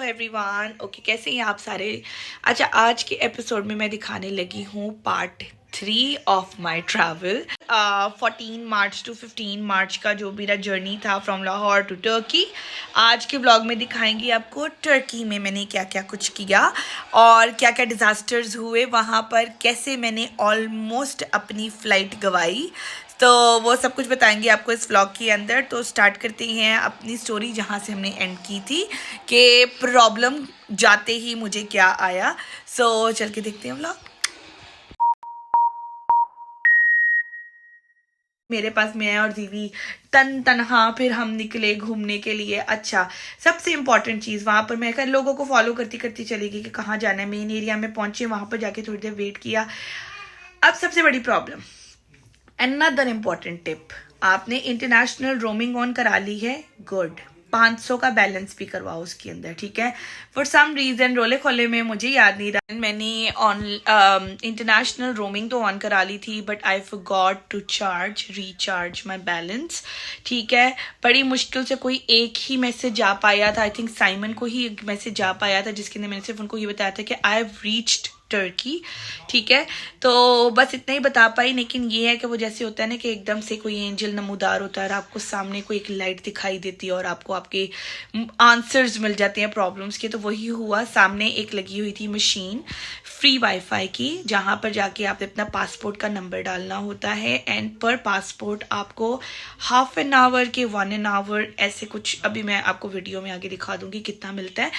Everyone okay, कैसे हैं आप सारे। अच्छा, आज के एपिसोड में मैं दिखाने लगी हूँ part 3 of my travel. 14 March two 15 मार्च का जो मेरा जर्नी था फ्रॉम लाहौर टू टर्की। आज के व्लॉग में दिखाएंगे आपको टर्की में मैंने क्या क्या कुछ किया और क्या क्या डिज़ास्टर्स हुए वहाँ पर, कैसे मैंने ऑलमोस्ट अपनी फ़्लाइट गंवाई। तो वो सब कुछ बताएंगे आपको इस व्लॉग के अंदर। तो स्टार्ट करते हैं अपनी स्टोरी जहाँ से हमने एंड की थी कि प्रॉब्लम जाते ही मुझे क्या आया। सो चल के देखते हैं व्लॉग। मेरे पास मैं और दीदी तनहा फिर हम निकले घूमने के लिए। अच्छा, सबसे इम्पॉर्टेंट चीज़ वहाँ पर मैं लोगों को फॉलो करती करती चली गई कि कहाँ जाना है। मेन एरिया में पहुँचे, वहाँ पर जाके थोड़ी देर वेट किया। अब सबसे बड़ी प्रॉब्लम, अनदर इम्पॉर्टेंट टिप, आपने इंटरनेशनल रोमिंग ऑन करा ली है, गुड। 500 का बैलेंस भी करवाओ उसके अंदर, ठीक है। फॉर सम रीज़न रोले खोले में मुझे याद नहीं रहा, मैंने ऑन इंटरनेशनल रोमिंग तो ऑन करा ली थी, but I forgot to recharge my balance, ठीक है। बड़ी मुश्किल से कोई एक ही मैसेज जा पाया था, आई थिंक साइमन को ही एक मैसेज जा पाया था, जिसके अंदर मैंने सिर्फ उनको ये बताया था कि आई हैव रीच्ड टर्की, ठीक है। तो बस इतना ही बता पाई। लेकिन ये है कि वो जैसे होता है ना कि एकदम से कोई एंजल नमूदार होता है और आपको सामने कोई एक लाइट दिखाई देती है और आपको आपके आंसर्स मिल जाते हैं प्रॉब्लम्स के। तो वही हुआ, सामने एक लगी हुई थी मशीन फ्री वाईफाई की, जहाँ पर जाके आप अपना पासपोर्ट का नंबर डालना होता है एंड पर पासपोर्ट आपको हाफ एन आवर के 1 आवर ऐसे कुछ, अभी मैं आपको वीडियो में आगे दिखा दूंगी कितना मिलता है,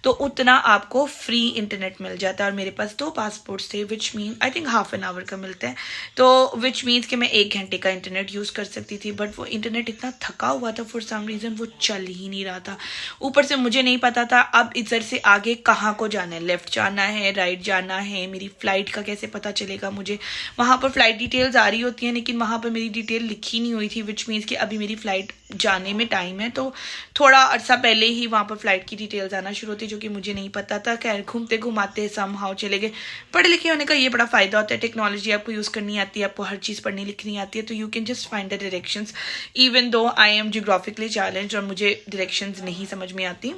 तो उतना आपको फ्री इंटरनेट मिल जाता है। और मेरे पास 2 पासपोर्ट्स थे, which mean I think half an hour का मिलता है, तो विच मीन्स कि मैं 1 घंटे का इंटरनेट यूज़ कर सकती थी। बट वो इंटरनेट इतना थका हुआ था, फॉर सम रीज़न वो चल ही नहीं रहा था। ऊपर से मुझे नहीं पता था अब इधर से आगे कहाँ को जाना है, लेफ्ट जाना है, राइट जाना है, मेरी फ़्लाइट का कैसे पता चलेगा मुझे। वहाँ पर फ़्लाइट डिटेल्स आ रही होती हैं, लेकिन वहाँ पर मेरी डिटेल लिखी नहीं हुई थी, विच मीन्स कि अभी मेरी फ़्लाइट जाने में टाइम है। तो थोड़ा अर्सा पहले ही वहाँ पर फ़्लाइट की डिटेल्स आना शुरू होती, जो कि मुझे नहीं पता था। खैर घूमते घुमाते समहाउ चले गए। पढ़े लिखे होने का ये बड़ा फ़ायदा होता है, टेक्नोलॉजी आपको यूज़ करनी आती है, आपको हर चीज़ पढ़नी लिखनी आती है, तो you can just find the directions even though I am geographically challenge और मुझे डायरेक्शंस नहीं समझ में आती।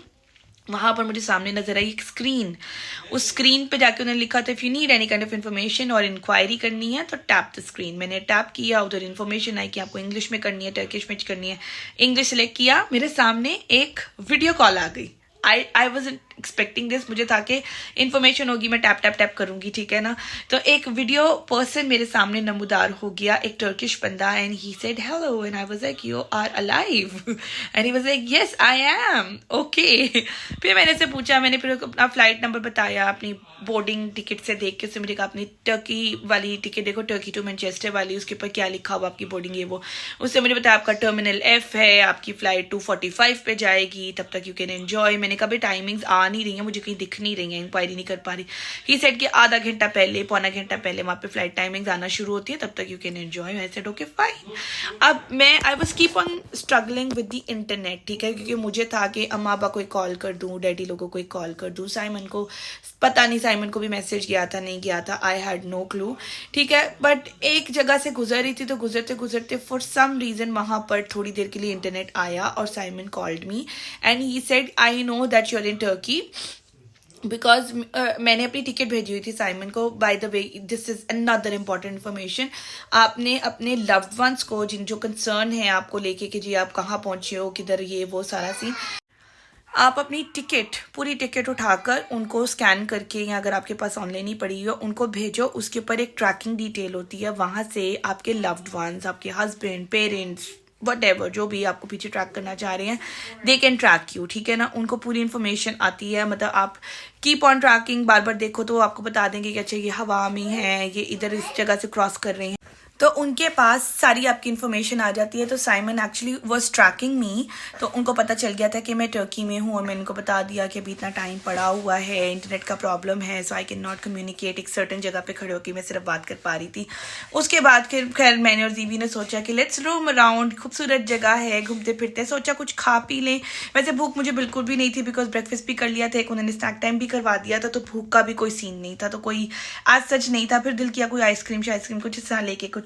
वहाँ पर मुझे सामने नजर आई एक स्क्रीन, उस स्क्रीन पे जाके उन्होंने लिखा था if you need any kind of information और इंक्वायरी करनी है तो टैप द स्क्रीन। मैंने टैप किया, उधर इन्फॉर्मेशन आई कि आपको इंग्लिश में करनी है, टर्किश में करनी है। इंग्लिश सेलेक्ट किया, मेरे सामने एक वीडियो कॉल आ गई। आई वॉज एक्सपेक्टिंग दिस, मुझे था कि इन्फॉर्मेशन होगी, मैं टैप टैप टैप करूंगी, ठीक है ना। तो एक वीडियो पर्सन मेरे सामने नमूदार हो गया, एक टर्किश बंदा, and he said hello and I was like you are alive and he was like yes I'm okay. फिर मैंने से पूछा, मैंने फिर अपना फ्लाइट नंबर बताया, अपनी बोर्डिंग टिकट से देख के उससे मुझे कहा अपनी टर्की वाली टिकट देखो, टर्की टू मैनचेस्टर वाली, उसके ऊपर क्या लिखा हुआ आपकी बोर्डिंग है वो। उससे मुझे बताया आपका टर्मिनल F है, आपकी फ़्लाइट 2:45 पे जाएगी, तब तक यू कैन एन्जॉय। मैंने कहा भाई टाइमिंग्स आ नहीं रही हैं, मुझे कहीं दिख नहीं रही हैं, इंक्वायरी नहीं कर पा रही। ही सेड कि आधा घंटा पहले, पौना घंटा पहले वहाँ पे फ्लाइट टाइमिंग्स आना शुरू होती है, तब तक you can enjoy. I said okay fine. अब मैं I was keep on struggling with the internet, ठीक है, क्योंकि मुझे था कि अम्मा अब्बा को कॉल कर दूँ, डैडी लोगों को कॉल कर दूँ, साइमन को पता नहीं, साइमन को भी मैसेज गया था नहीं गया था, आई हैड नो क्लू, ठीक है। बट एक जगह से गुजर रही थी, तो गुजरते गुजरते फॉर सम रीज़न वहाँ पर थोड़ी देर के लिए इंटरनेट आया और Simon called me and he said I know that you are in Turkey, because मैंने अपनी टिकट भेजी हुई थी साइमन को। By the way this is another important information, आपने अपने लव्ड वंस को जिन जो कंसर्न है आपको लेके कि जी आप कहाँ पहुँचे हो, किधर, ये वो सारा सीन, आप अपनी टिकट, पूरी टिकट उठाकर उनको स्कैन करके, या अगर आपके पास ऑनलाइन ही पड़ी हो उनको भेजो। उसके ऊपर एक ट्रैकिंग डिटेल होती है, वहाँ से आपके लव्ड वंस, आपके हस्बैंड, पेरेंट्स, वटेवर जो भी आपको पीछे ट्रैक करना चाह रहे हैं, दे कैन ट्रैक यू, ठीक है ना। उनको पूरी इन्फॉर्मेशन आती है, मतलब आप कीप ऑन ट्रैकिंग, बार बार देखो तो आपको बता देंगे कि अच्छा ये हवा में है, ये इधर इस जगह से क्रॉस कर रहे हैं। तो उनके पास सारी आपकी इन्फॉर्मेशन आ जाती है। तो साइमन एक्चुअली वाज ट्रैकिंग मी, तो उनको पता चल गया था कि मैं टर्की में हूँ और मैंने उनको बता दिया कि अभी इतना टाइम पड़ा हुआ है, इंटरनेट का प्रॉब्लम है, सो आई कैन नॉट कम्युनिकेट। एक सर्टन जगह पे खड़े होकर मैं सिर्फ बात कर पा रही थी। उसके बाद फिर खैर मैंने और जीवी ने सोचा कि लेट्स रोम अराउंड, खूबसूरत जगह है, घूमते फिरते, सोचा कुछ खा पी लें। वैसे भूख मुझे बिल्कुल भी नहीं थी बिकॉज ब्रेकफास्ट भी कर लिया था, एक उन्होंने स्नैक टाइम भी करवा दिया था, तो भूख का भी कोई सीन नहीं था, तो कोई आज सच नहीं था। फिर दिल किया कोई आइसक्रीम कुछ इस तरह लेके, कुछ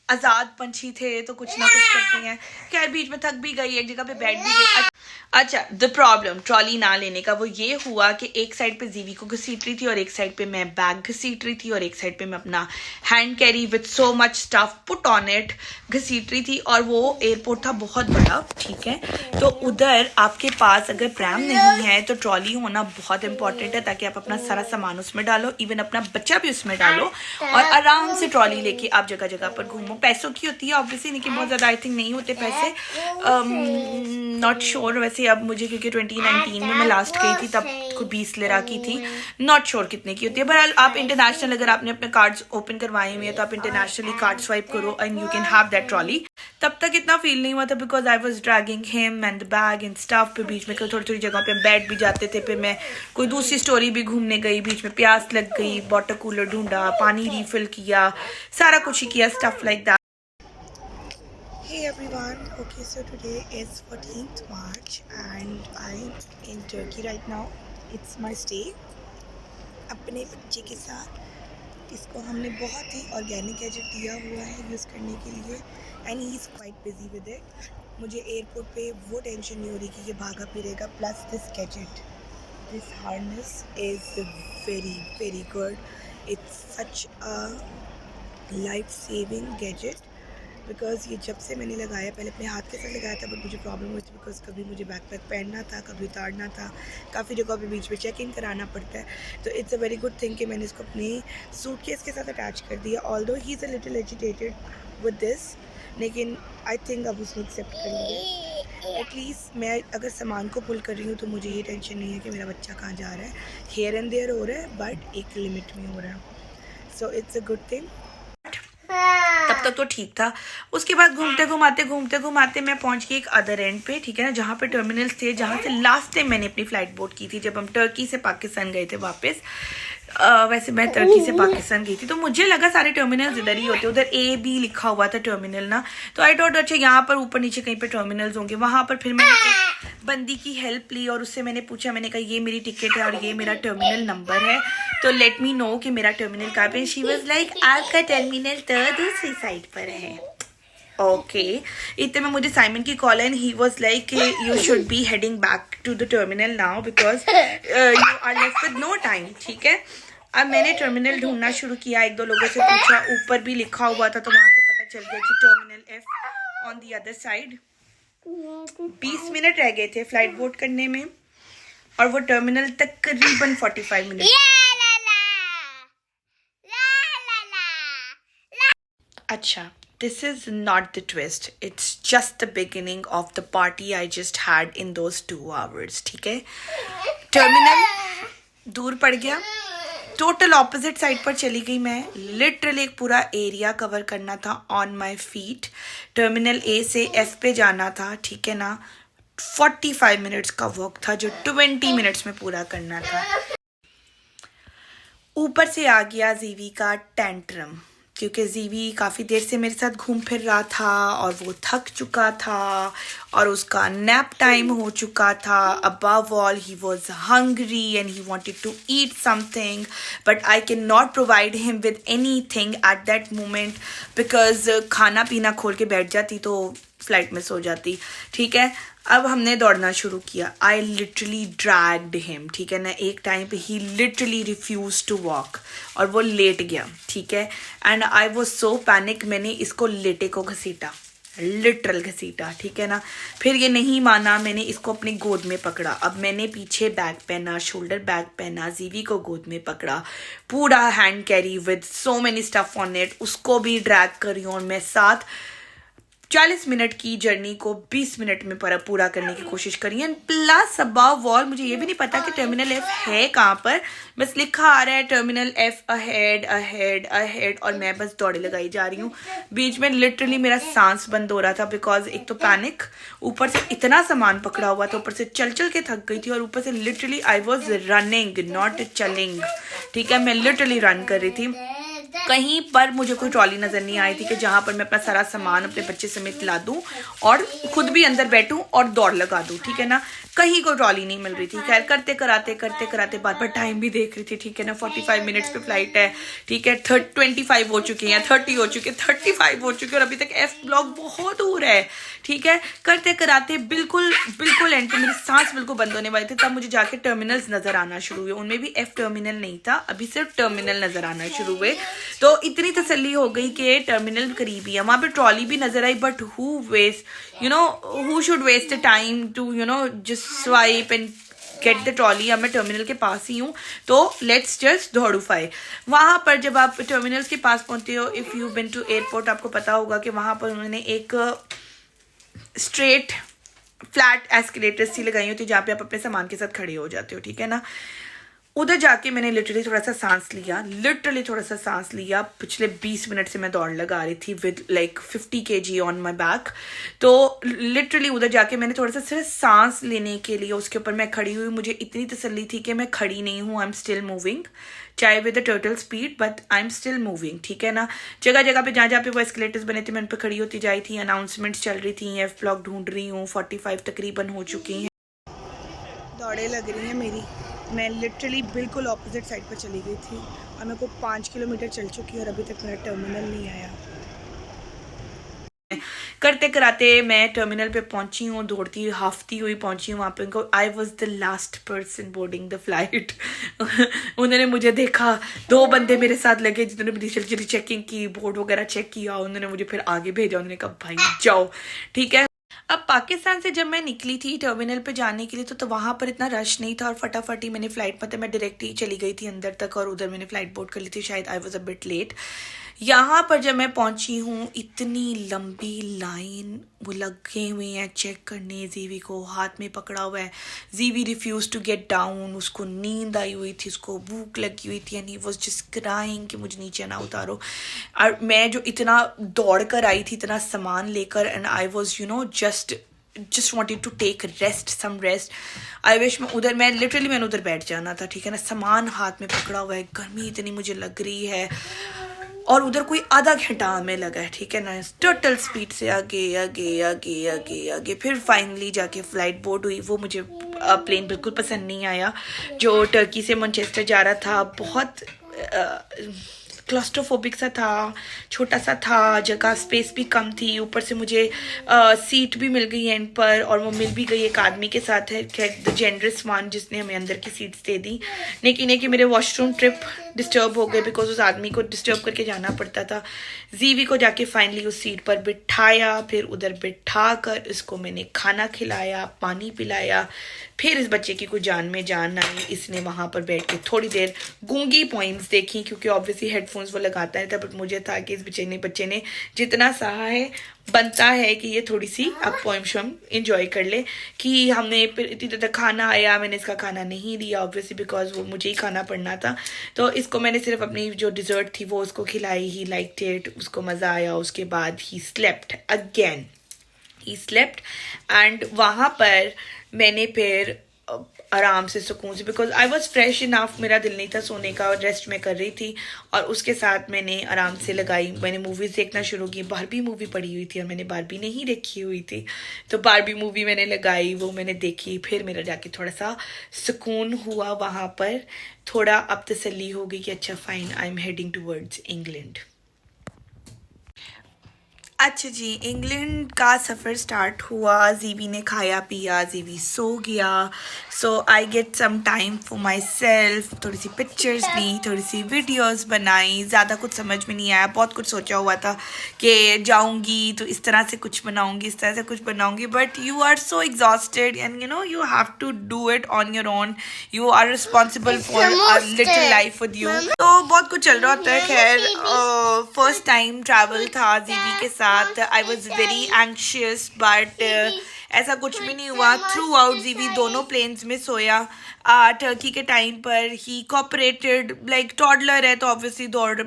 आजाद पंछी थे तो कुछ ना कुछ करते हैं। खैर बीच में थक भी गई, एक जगह पे बैठ भी गई। अच्छा, द प्रॉब्लम ट्रॉली ना लेने का वो ये हुआ कि एक साइड पे जीवी को घसीट रही थी और एक साइड पे मैं बैग घसीट रही थी और एक साइड पे मैं अपना hand carry with so much stuff put on it घसीट रही थी। और वो एयरपोर्ट था बहुत बड़ा, ठीक है, तो उधर आपके पास अगर प्रैम नहीं है तो ट्रॉली होना बहुत इंपॉर्टेंट है, ताकि आप अपना सारा सामान उसमें डालो, इवन अपना बच्चा भी उसमें डालो और आराम से ट्रॉली लेके आप जगह जगह पर घूमो। पैसों की होती है ऑब्वियसली, नहीं कि बहुत ज़्यादा आई थिंक नहीं होते पैसे, नॉट श्योर वैसे अब मुझे, क्योंकि 2019 में मैं लास्ट गई थी तब को 20 लिरा की थी, नॉट श्योर कितने की होती है। बहरहाल आप इंटरनेशनल अगर आपने अपने कार्ड्स ओपन करवाए हुए हैं तो आप इंटरनेशनली कार्ड स्वाइप करो and you can have that trolley. तब तक इतना फील नहीं हुआ था because I was dragging him and the bag and stuff. फिर बीच में थोड़ी थोड़ी जगह पे बैठ भी जाते थे, फिर मैं कोई दूसरी स्टोरी भी घूमने गई, बीच में प्यास लग गई, वाटर कूलर ढूंढा, पानी रिफिल किया, सारा कुछ ही किया, stuff like that. Hey everyone, okay, so today is 14th March and I'm in Turkey right now. It's my stay अपने बच्चे के साथ। इसको हमने बहुत ही ऑर्गेनिक गैजेट दिया हुआ है यूज़ करने के लिए and he is quite busy with it. मुझे एयरपोर्ट पे वो टेंशन नहीं हो रही कि ये भागा फिरेगा। Plus this gadget, this harness is very very good, it's such a life saving gadget because ये जब से मैंने लगाया, पहले अपने हाथ के साथ लगाया था बट मुझे प्रॉब्लम हुई थी बिकॉज कभी मुझे बैकपैक पहनना था, कभी उतारना था, काफ़ी जगह पे बीच में चेक इन कराना पड़ता है। तो it's a very good thing कि मैंने इसको अपनी सूटकेस के साथ अटैच कर दिया। Although he is a little agitated with this, लेकिन आई थिंक अब उसने एक्सेप्ट कर लिया। एटलीस्ट मैं अगर सामान को पुल कर रही हूँ तो मुझे ये टेंशन नहीं है कि मेरा बच्चा कहाँ जा रहा है। हेयर एंड देयर हो रहा है बट एक लिमिट में हो रहा है, so it's a good thing. तब तक तो ठीक था। उसके बाद घूमते घुमाते मैं पहुंच गई एक अदर एंड पे, ठीक है ना, जहाँ पे टर्मिनल्स थे, जहाँ से लास्ट टाइम मैंने अपनी फ्लाइट बोर्ड की थी जब हम टर्की से पाकिस्तान गए थे वापस। वैसे मैं टर्की से पाकिस्तान गई थी तो मुझे लगा सारे टर्मिनल्स इधर ही होते, उधर ए बी लिखा हुआ था टर्मिनल ना, तो आई थॉट अच्छा यहाँ पर ऊपर नीचे कहीं पे टर्मिनल्स होंगे। वहां पर फिर मैंने एक बंदी की हेल्प ली और उससे मैंने पूछा, मैंने कहा ये मेरी टिकट है और ये मेरा टर्मिनल नंबर है, तो लेट मी नो कि मेरा टर्मिनल कहाँ पे। शी वाज लाइक आपका टर्मिनल तो दूसरी साइड पर है। ओके, इतने में मुझे साइमन की call and he was like you should be heading back to the terminal now because you are left with no time, ठीक है। अब मैंने टर्मिनल ढूंढना शुरू किया, एक दो लोगों से पूछा, ऊपर भी लिखा हुआ था तो वहां से पता चल गया कि terminal F on the other side. 20 minute रह गए थे फ्लाइट बोर्ड करने में और वो टर्मिनल तकरीबन 45 मिनट। अच्छा, this is not the twist, it's just the beginning of the party I just had in those 2 hours, ठीक है। टर्मिनल दूर पड़ गया, टोटल ऑपोजिट साइड पर चली गई मैं, लिटरली एक पूरा एरिया कवर करना था ऑन माई फीट। टर्मिनल ए से एफ पे जाना था, ठीक है ना, 45 मिनट्स का वॉक था जो 20 मिनट्स में पूरा करना था। ऊपर से आ गया जीवी का टेंट्रम, क्योंकि जीवी काफ़ी देर से मेरे साथ घूम फिर रहा था और वो थक चुका था और उसका नैप टाइम हो चुका था। Above all he was hungry and he wanted to eat something but I can not provide him with anything at that moment because खाना पीना खोल के बैठ जाती तो फ्लाइट में सो जाती, ठीक है। अब हमने दौड़ना शुरू किया, आई लिटरली ड्रैग्ड हिम, ठीक है ना। एक टाइम पे ही लिटरली रिफ्यूज टू वॉक और वो लेट गया, ठीक है, and I was so panic. मैंने इसको लेटे को घसीटा, लिटरल घसीटा, ठीक है ना। फिर ये नहीं माना, मैंने इसको अपनी गोद में पकड़ा। अब मैंने पीछे बैग पहना, शोल्डर बैग पहना, जीवी को गोद में पकड़ा, पूरा hand carry with so many stuff on it, उसको भी ड्रैग कर रही हूँ और मैं साथ 40 मिनट की जर्नी को 20 मिनट में पूरा करने की कोशिश करी है। प्लस अबव ऑल मुझे ये भी नहीं पता कि टर्मिनल एफ है कहाँ पर, बस लिखा आ रहा है terminal F ahead ahead ahead, और मैं बस दौड़े लगाई जा रही हूँ। बीच में लिटरली मेरा सांस बंद हो रहा था, बिकॉज एक तो पैनिक, ऊपर से इतना सामान पकड़ा हुआ था, ऊपर से चल चल के थक गई थी, और ऊपर से literally I was running not चलिंग, ठीक है, मैं लिटरली रन कर रही थी। कहीं पर मुझे कोई ट्रॉली नजर नहीं आई थी कि जहां पर मैं अपना सारा सामान अपने बच्चे समेत ला दूं और खुद भी अंदर बैठूं और दौड़ लगा दूं, ठीक है ना। कहीं कोई ट्रॉली नहीं मिल रही थी। खैर करते कराते बार बार टाइम भी देख रही थी, ठीक है ना। 45 मिनट्स पे फ्लाइट है, ठीक है। 25 हो चुके हैं, 30 हो चुके, 35 हो चुके, और अभी तक एफ ब्लॉक बहुत दूर है, ठीक है। करते कराते बिल्कुल एंड मेरी सांस बिल्कुल बंद होने वाली थी, तब मुझे जाके टर्मिनल्स नजर आना शुरू हुए। उनमें भी एफ टर्मिनल नहीं था, अभी सिर्फ टर्मिनल नजर आना शुरू हुए। तो इतनी तसल्ली हो गई कि टर्मिनल करीबी है। वहां पे ट्रॉली भी नजर आई, but who should waste the time to just swipe and get the trolley. अब मैं टर्मिनल के पास ही हूँ, तो लेट्स जस्ट दौड़ूफाई। वहां पर जब आप टर्मिनल्स के पास पहुंचते हो, if you been to airport, आपको पता होगा कि वहां पर उन्होंने एक स्ट्रेट फ्लैट एस्केलेटर्स सी लगाई होती है जहाँ पे आप अपने सामान के साथ खड़े हो जाते हो, ठीक है ना। उधर जाके मैंने लिटरली थोड़ा सा सांस लिया। पिछले 20 मिनट से मैं दौड़ लगा रही थी with like 50 kg on my back. तो लिटरली उधर जाके मैंने थोड़ा सा सिर्फ सांस लेने के लिए उसके ऊपर मैं खड़ी हुई। मुझे इतनी तसल्ली थी कि मैं खड़ी नहीं हूँ, आई एम स्टिल मूविंग, चाहे with the turtle speed, but I am still moving, ठीक है ना। जगह जगह पे जहाँ पे वो एस्केलेटर्स बने थे मैं उन पर खड़ी होती जाई थी। अनाउंसमेंट्स चल रही थी, एफ ब्लॉक ढूंढ रही हूँ, 45 तकरीबन हो चुकी हैं। दौड़े लग रही हैं मेरी। मैं लिटरली बिल्कुल ऑपोजिट साइड पर चली गई थी और मेरे को 5 किलोमीटर चल चुकी है और अभी तक मेरा टर्मिनल नहीं आया। करते कराते मैं टर्मिनल पे पहुंची हूँ, दौड़ती हुई हाफती हुई पहुंची हूँ वहाँ पे। I was the last person boarding the flight. उन्होंने मुझे देखा, 2 बंदे मेरे साथ लगे जिन्होंने मेरी जल्दी चेकिंग की, बोर्ड वगैरह चेक किया। उन्होंने मुझे फिर आगे भेजा, उन्होंने कहा भाई जाओ, ठीक है। अब पाकिस्तान से जब मैं निकली थी टर्मिनल पे जाने के लिए तो वहाँ पर इतना रश नहीं था और फटाफट ही मैंने फ्लाइट, मतलब मैं डायरेक्ट ही चली गई थी अंदर तक और उधर मैंने फ्लाइट बोर्ड कर ली थी। शायद I was a bit late. यहाँ पर जब मैं पहुंची हूँ, इतनी लंबी लाइन वो लगे हुए हैं चेक करने। जीवी को हाथ में पकड़ा हुआ है। जीवी रिफ्यूज टू गेट डाउन, उसको नींद आई हुई थी, उसको भूख लगी हुई थी, and he was just crying कि मुझे नीचे ना उतारो। और मैं जो इतना दौड़ कर आई थी, इतना सामान लेकर, and I was just wanted to take some rest. I wish मैंने उधर बैठ जाना था, ठीक है ना। सामान हाथ में पकड़ा हुआ है, गर्मी इतनी मुझे लग रही है और उधर कोई आधा घंटा में लगा है, ठीक है ना। टोटल स्पीड से आगे फिर फाइनली जाके फ्लाइट बोर्ड हुई। वो मुझे प्लेन बिल्कुल पसंद नहीं आया जो टर्की से मैनचेस्टर जा रहा था। बहुत क्लॉस्ट्रोफोबिक सा था, छोटा सा था, जगह स्पेस भी कम थी। ऊपर से मुझे सीट भी मिल गई एंड पर, और वो मिल भी गई एक आदमी के साथ है, द जेनरस वन, जिसने हमें अंदर की सीट्स दे दी। लेकिन कि मेरे वॉशरूम ट्रिप डिस्टर्ब हो गए बिकॉज उस आदमी को डिस्टर्ब करके जाना पड़ता था। जीवी को जाके फाइनली उस सीट पर बिठाया, फिर उधर बिठा कर इसको मैंने खाना खिलाया, पानी पिलाया। फिर इस बच्चे की कुछ जान में जान आई। इसने वहाँ पर बैठ के थोड़ी देर गूंगी पोइम्स देखी, क्योंकि ऑब्वियसली हेडफोन्स वो लगाता है था, बट मुझे था कि इस बच्चे ने जितना सहा है बनता है कि ये थोड़ी सी अब पोइम शोम इंजॉय कर ले। कि हमने फिर इतनी देर तक खाना आया, मैंने इसका खाना नहीं लिया ऑब्वियसली बिकॉज वो मुझे ही खाना पड़ना था। तो इसको मैंने सिर्फ अपनी जो डिज़र्ट थी वो उसको खिलाई। ही लाइक्ड इट, उसको मज़ा आया। उसके बाद he slept again, he slept. And वहाँ पर मैंने फिर आराम से सुकून से, because I was fresh enough, मेरा दिल नहीं था सोने का, रेस्ट में कर रही थी। और उसके साथ मैंने आराम से लगाई, मैंने मूवीज़ देखना शुरू की। बारबी मूवी पड़ी हुई थी और मैंने बारबी नहीं देखी हुई थी, तो बारबी मूवी मैंने लगाई, वो मैंने देखी। फिर मेरा जाके थोड़ा सा सुकून हुआ वहाँ पर, थोड़ा अब तसल्ली हो गई कि अच्छा fine, I am heading towards England. अच्छा जी, इंग्लैंड का सफ़र स्टार्ट हुआ। जीवी ने खाया पिया, जीवी सो गया। So I get some time for myself. थोड़ी सी पिक्चर्स ली, थोड़ी सी वीडियोस बनाई। ज़्यादा कुछ समझ में नहीं आया। बहुत कुछ सोचा हुआ था कि जाऊंगी तो इस तरह से कुछ बनाऊंगी, इस तरह से कुछ बनाऊंगी, but you are so exhausted and you have to do it on your own. You are responsible for a little life with you. तो बहुत कुछ चल रहा होता है। खैर फर्स्ट टाइम ट्रैवल था जीवी के साथ, साथ। I was very anxious but ऐसा कुछ भी नहीं हुआ। थ्रू आउट जीवी दोनों प्लेन्स में सोया। टर्की के टाइम पर ही कोऑपरेटेड, लाइक टॉडलर है तो ऑब्वियसली दौड़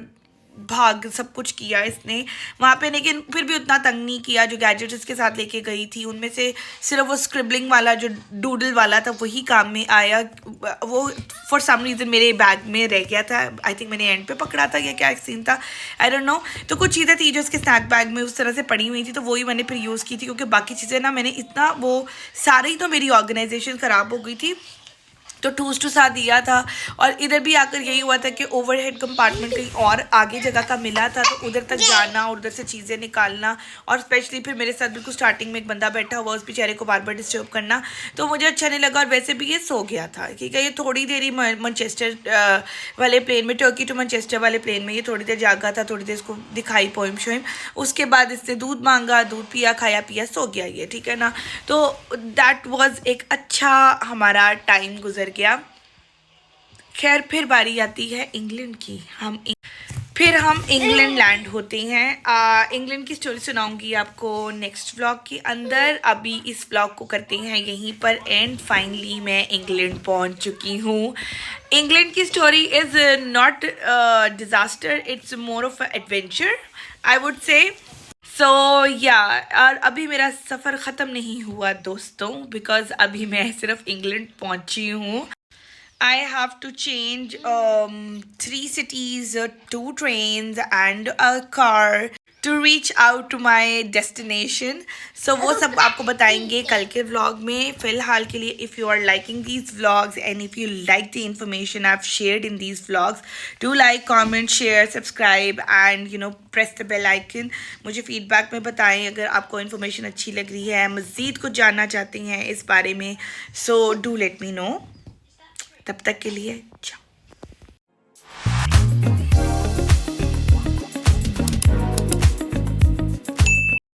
भाग सब कुछ किया इसने वहाँ पे, लेकिन फिर भी उतना तंग नहीं किया। जो गैजेट्स इसके साथ लेके गई थी उनमें से सिर्फ वो स्क्रिबलिंग वाला जो डूडल वाला था वही काम में आया। वो फॉर सम रीज़न मेरे बैग में रह गया था। आई थिंक मैंने एंड पे पकड़ा था या क्या सीन था, आई डोंट नो। तो कुछ चीज़ें थी जो उसके स्नैक बैग में उस तरह से पड़ी हुई थी, तो वही मैंने फिर यूज़ की थी, क्योंकि बाकी चीज़ें ना मैंने इतना वो सारी तो मेरी ऑर्गेनाइजेशन ख़राब हो गई थी, तो टूस टू सा दिया था। और इधर भी आकर यही हुआ था कि ओवरहेड कंपार्टमेंट कहीं और आगे जगह का मिला था, तो उधर तक जाना और उधर से चीज़ें निकालना, और स्पेशली फिर मेरे साथ बिल्कुल स्टार्टिंग में एक बंदा बैठा हुआ, उस बेचारे को बार बार डिस्टर्ब करना, तो मुझे अच्छा नहीं लगा। और वैसे भी ये सो गया था, ठीक है। ये थोड़ी देर ही मैनचेस्टर वाले प्लेन में, टर्की टू मैनचेस्टर वाले प्लेन में ये थोड़ी देर जागा था, थोड़ी देर इसको दिखाई पोइम शोइम, उसके बाद इसने दूध मांगा, दूध पिया, खाया पिया, सो गया ये, ठीक है ना। तो दैट वाज एक अच्छा हमारा टाइम गुजर गया। खैर फिर बारी आती है इंग्लैंड की। फिर हम इंग्लैंड लैंड होते हैं। इंग्लैंड की स्टोरी सुनाऊंगी आपको नेक्स्ट व्लॉग के अंदर। अभी इस व्लॉग को करते हैं यहीं पर एंड। फाइनली मैं इंग्लैंड पहुंच चुकी हूँ। इंग्लैंड की story is not disaster, it's more of adventure I would say. So या और अभी मेरा सफ़र ख़त्म नहीं हुआ दोस्तों, बिकॉज अभी मैं सिर्फ इंग्लैंड पहुंची हूँ। I have to change 3 cities, 2 trains and a car to reach out to my destination. So वो सब आपको बताएंगे कल के vlog में। फ़िलहाल के लिए if you are liking these vlogs and if you like the information I've shared in these vlogs, do like, comment, share, subscribe and you know press the bell icon. मुझे feedback में बताएं अगर आपको information अच्छी लग रही है, मज़ीद कुछ जानना चाहते हैं इस बारे में, so do let me know. तब तक के लिए